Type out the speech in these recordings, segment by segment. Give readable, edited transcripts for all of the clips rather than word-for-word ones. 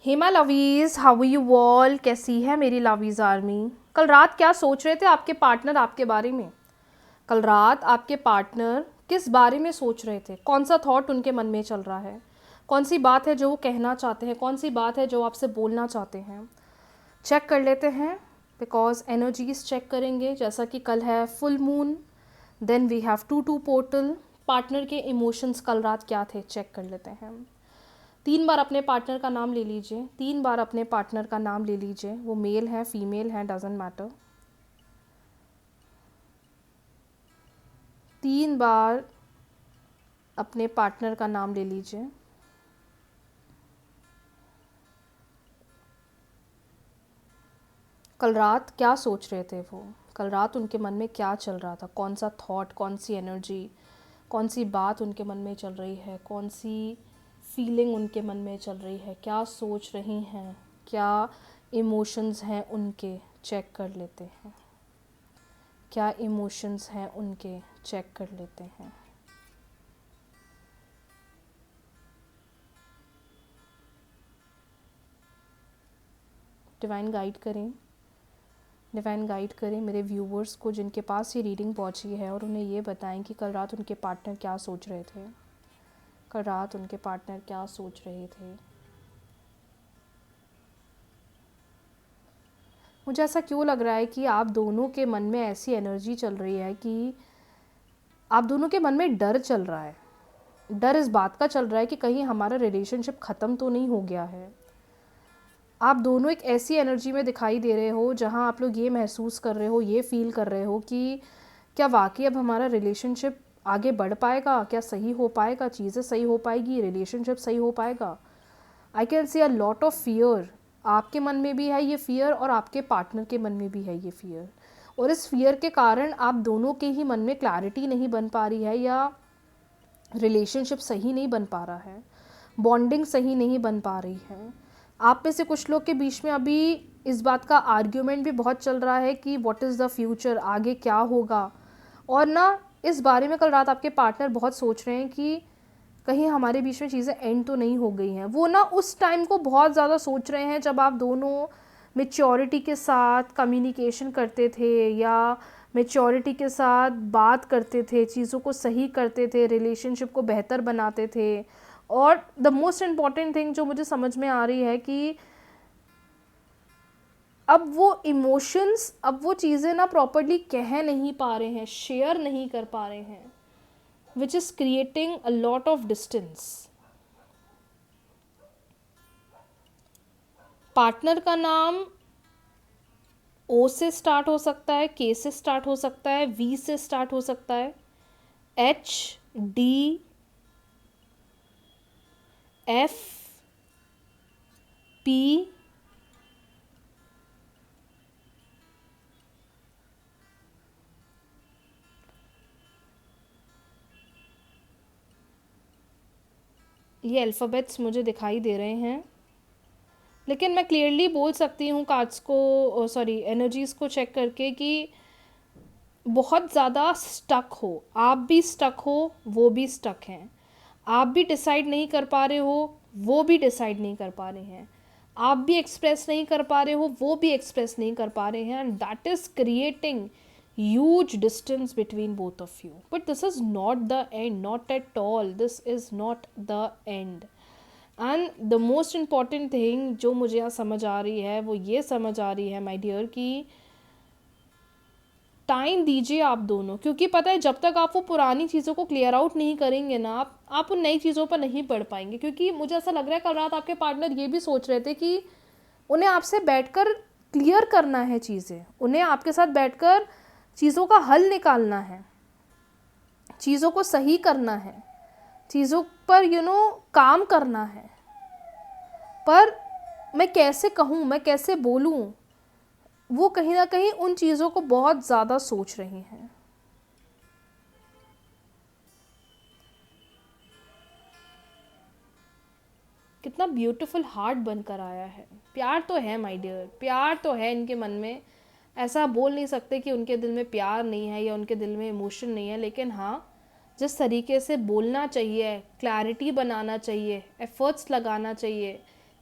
Hema lovies, how you all? कैसी है मेरी लवीज़ आर्मी? कल रात क्या सोच रहे थे आपके पार्टनर आपके बारे में? कल रात आपके पार्टनर किस बारे में सोच रहे थे? कौन सा थॉट उनके मन में चल रहा है? कौन सी बात है जो वो कहना चाहते हैं? कौन सी बात है जो आपसे बोलना चाहते हैं? चेक कर लेते हैं, बिकॉज एनर्जीज चेक करेंगे। जैसा कि कल है full moon, then we have to portal. Partner के इमोशंस कल रात क्या थे, चेक कर लेते हैं। 3 बार अपने पार्टनर का नाम ले लीजिए, 3 बार अपने पार्टनर का नाम ले लीजिए। वो मेल है, फीमेल है, डजेंट मैटर। 3 बार अपने पार्टनर का नाम ले लीजिए। कल रात क्या सोच रहे थे वो? कल रात उनके मन में क्या चल रहा था? कौन सा थॉट, कौन सी एनर्जी, कौन सी बात उनके मन में चल रही है? कौन सी फीलिंग उनके मन में चल रही है? क्या सोच रही हैं? क्या इमोशंस हैं उनके? चेक कर लेते हैं। क्या इमोशंस हैं उनके? चेक कर लेते हैं। डिवाइन गाइड करें, डिवाइन गाइड करें मेरे व्यूवर्स को जिनके पास ये रीडिंग पहुंची है, और उन्हें ये बताएं कि कल रात उनके पार्टनर क्या सोच रहे थे। कल रात उनके पार्टनर क्या सोच रहे थे। मुझे ऐसा क्यों लग रहा है कि आप दोनों के मन में ऐसी एनर्जी चल रही है कि आप दोनों के मन में डर चल रहा है। डर इस बात का चल रहा है कि कहीं हमारा रिलेशनशिप ख़त्म तो नहीं हो गया है। आप दोनों एक ऐसी एनर्जी में दिखाई दे रहे हो जहां आप लोग ये महसूस कर रहे हो, ये फील कर रहे हो कि क्या वाकई अब हमारा रिलेशनशिप आगे बढ़ पाएगा? क्या सही हो पाएगा? चीज़ें सही हो पाएगी? रिलेशनशिप सही हो पाएगा? I can see a lot of fear. आपके मन में भी है ये फियर और आपके पार्टनर के मन में भी है ये फियर, और इस फियर के कारण आप दोनों के ही मन में क्लैरिटी नहीं बन पा रही है, या रिलेशनशिप सही नहीं बन पा रहा है, बॉन्डिंग सही नहीं बन पा रही है। आप में से कुछ लोग के बीच में अभी इस बात का आर्ग्यूमेंट भी बहुत चल रहा है कि व्हाट इज़ द फ्यूचर, आगे क्या होगा। और ना इस बारे में कल रात आपके पार्टनर बहुत सोच रहे हैं कि कहीं हमारे बीच में चीज़ें एंड तो नहीं हो गई हैं। वो ना उस टाइम को बहुत ज़्यादा सोच रहे हैं जब आप दोनों मेच्योरिटी के साथ कम्युनिकेशन करते थे, या मेच्योरिटी के साथ बात करते थे, चीज़ों को सही करते थे, रिलेशनशिप को बेहतर बनाते थे। और द मोस्ट इम्पॉर्टेंट थिंग जो मुझे समझ में आ रही है कि अब वो इमोशंस, अब वो चीज़ें ना प्रॉपर्ली कह नहीं पा रहे हैं, शेयर नहीं कर पा रहे हैं, which is creating a lot of distance. Partner का नाम ओ से स्टार्ट हो सकता है, के से स्टार्ट हो सकता है, वी से स्टार्ट हो सकता है, एच, डी, एफ, पी, ये अल्फ़ाबेट्स मुझे दिखाई दे रहे हैं, लेकिन मैं क्लियरली बोल सकती हूँ कार्ड्स को, सॉरी एनर्जीज़ को चेक करके कि बहुत ज़्यादा स्टक हो, आप भी स्टक हो, वो भी स्टक हैं। आप भी डिसाइड नहीं कर पा रहे हो, वो भी डिसाइड नहीं कर पा रहे हैं। आप भी एक्सप्रेस नहीं कर पा रहे हो, वो भी एक्सप्रेस नहीं कर पा रहे हैं, and that is creating huge distance between both of you. But this is not the end, not at all. This is not the end. And the most important thing जो मुझे यहाँ समझ आ रही है वो ये समझ आ रही है माय डियर कि टाइम दीजिए आप दोनों, क्योंकि पता है जब तक आप वो पुरानी चीज़ों को क्लियर आउट नहीं करेंगे ना, आप उन नई चीज़ों पर नहीं बढ़ पाएंगे। क्योंकि मुझे ऐसा लग रहा है कल रात आपके पार्टनर ये भी सोच रहे थे कि उन्हें आपसे बैठकर क्लियर करना है चीज़ें, उन्हें आपके साथ बैठकर चीज़ों का हल निकालना है, चीज़ों को सही करना है, चीज़ों पर काम करना है। पर मैं कैसे कहूँ, मैं कैसे बोलूँ, वो कहीं ना कहीं उन चीज़ों को बहुत ज़्यादा सोच रही हैं। कितना ब्यूटीफुल हार्ट बनकर आया है। प्यार तो है माय डियर, प्यार तो है इनके मन में। ऐसा बोल नहीं सकते कि उनके दिल में प्यार नहीं है या उनके दिल में इमोशन नहीं है, लेकिन हाँ, जिस तरीके से बोलना चाहिए, क्लैरिटी बनाना चाहिए, एफर्ट्स लगाना चाहिए,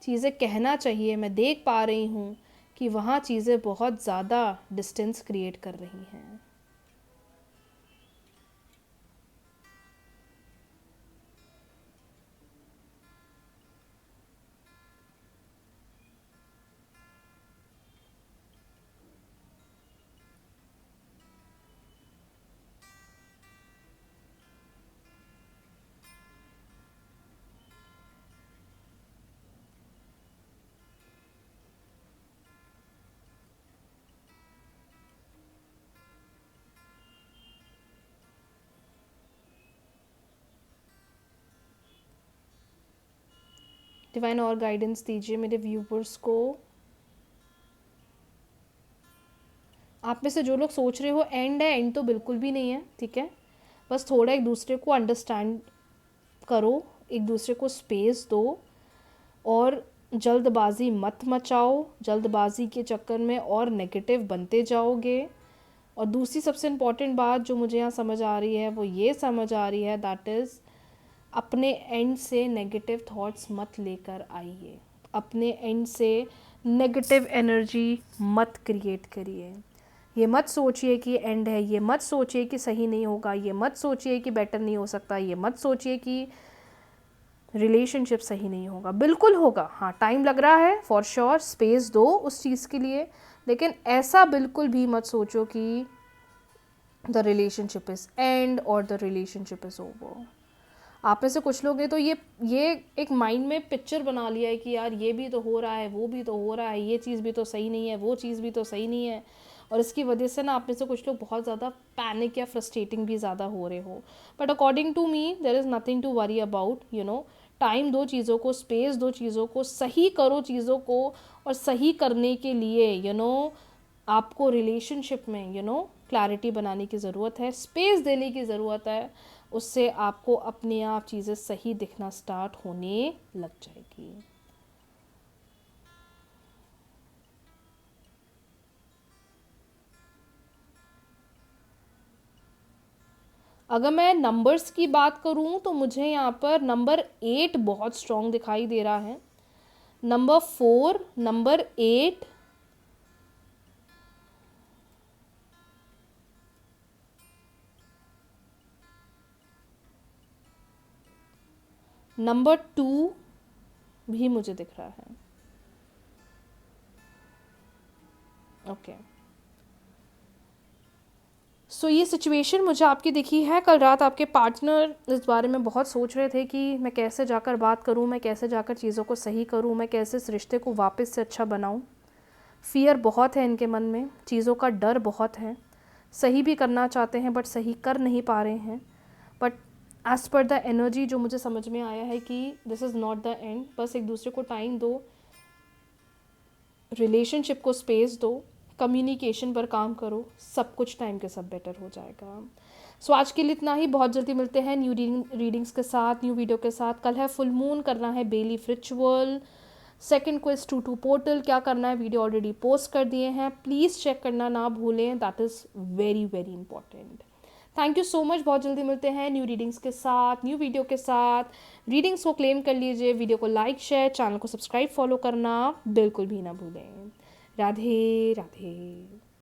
चीज़ें कहना चाहिए, मैं देख पा रही हूँ कि वहाँ चीज़ें बहुत ज़्यादा डिस्टेंस क्रिएट कर रही हैं। डिवाइन और गाइडेंस दीजिए मेरे व्यूवर्स को। आप में से जो लोग सोच रहे हो एंड है, एंड तो बिल्कुल भी नहीं है, ठीक है। बस थोड़ा एक दूसरे को अंडरस्टैंड करो, एक दूसरे को स्पेस दो और जल्दबाजी मत मचाओ। जल्दबाजी के चक्कर में और नेगेटिव बनते जाओगे। और दूसरी सबसे इम्पॉर्टेंट बात जो मुझे यहाँ समझ आ रही है वो ये समझ आ रही है, दैट इज़ अपने एंड से नेगेटिव थॉट्स मत लेकर आइए। अपने एंड से नेगेटिव एनर्जी मत क्रिएट करिए। ये मत सोचिए कि एंड है, ये मत सोचिए कि सही नहीं होगा, ये मत सोचिए कि बेटर नहीं हो सकता, ये मत सोचिए कि रिलेशनशिप सही नहीं होगा। बिल्कुल होगा, हाँ टाइम लग रहा है, फॉर श्योर, स्पेस दो उस चीज़ के लिए। लेकिन ऐसा बिल्कुल भी मत सोचो कि द रिलेशनशिप इज़ एंड और द रिलेशनशिप इज़ ओवर। आप में से कुछ लोग हैं तो ये एक माइंड में पिक्चर बना लिया है कि यार ये भी तो हो रहा है, वो भी तो हो रहा है, ये चीज़ भी तो सही नहीं है, वो चीज़ भी तो सही नहीं है। और इसकी वजह से ना आप में से कुछ लोग बहुत ज़्यादा पैनिक या फ्रस्ट्रेटिंग भी ज़्यादा हो रहे हो। But according to me there is nothing to worry about, you know. Time दो चीज़ों को, स्पेस दो चीज़ों को, सही करो चीज़ों को। और सही करने के लिए आपको रिलेशनशिप में क्लैरिटी बनाने की ज़रूरत है, स्पेस देने की ज़रूरत है। उससे आपको अपने आप चीज़ें सही दिखना स्टार्ट होने लग जाएगी। अगर मैं नंबर्स की बात करूं तो मुझे यहाँ पर नंबर 8 बहुत स्ट्रॉन्ग दिखाई दे रहा है। नंबर 4, नंबर 8, नंबर 2 भी मुझे दिख रहा है। ओके, सो ये सिचुएशन मुझे आपकी दिखी है। कल रात आपके पार्टनर इस बारे में बहुत सोच रहे थे कि मैं कैसे जाकर बात करूं, मैं कैसे जाकर चीज़ों को सही करूं, मैं कैसे इस रिश्ते को वापस से अच्छा बनाऊं। फियर बहुत है इनके मन में, चीज़ों का डर बहुत है। सही भी करना चाहते हैं बट सही कर नहीं पा रहे हैं। But as per the energy जो मुझे समझ में आया है कि this is not the end. बस एक दूसरे को टाइम दो, रिलेशनशिप को स्पेस दो, कम्युनिकेशन पर काम करो, सब कुछ टाइम के सब बेटर हो जाएगा। सो आज के लिए इतना ही। बहुत जल्दी मिलते हैं न्यू रीडिंग्स के साथ, न्यू वीडियो के साथ। कल है फुल मून, करना है बेलीफ रिचुअल, सेकेंड क्वेस्ट 2 पोर्टल। क्या करना है वीडियो ऑलरेडी पोस्ट कर दिए हैं, प्लीज़ चेक करना ना भूलें, that is very very important. Thank you so much. बहुत जल्दी मिलते हैं न्यू रीडिंग्स के साथ, न्यू वीडियो के साथ। रीडिंग्स को क्लेम कर लीजिए, वीडियो को लाइक शेयर, चैनल को सब्सक्राइब फॉलो करना बिल्कुल भी ना भूलें। राधे राधे।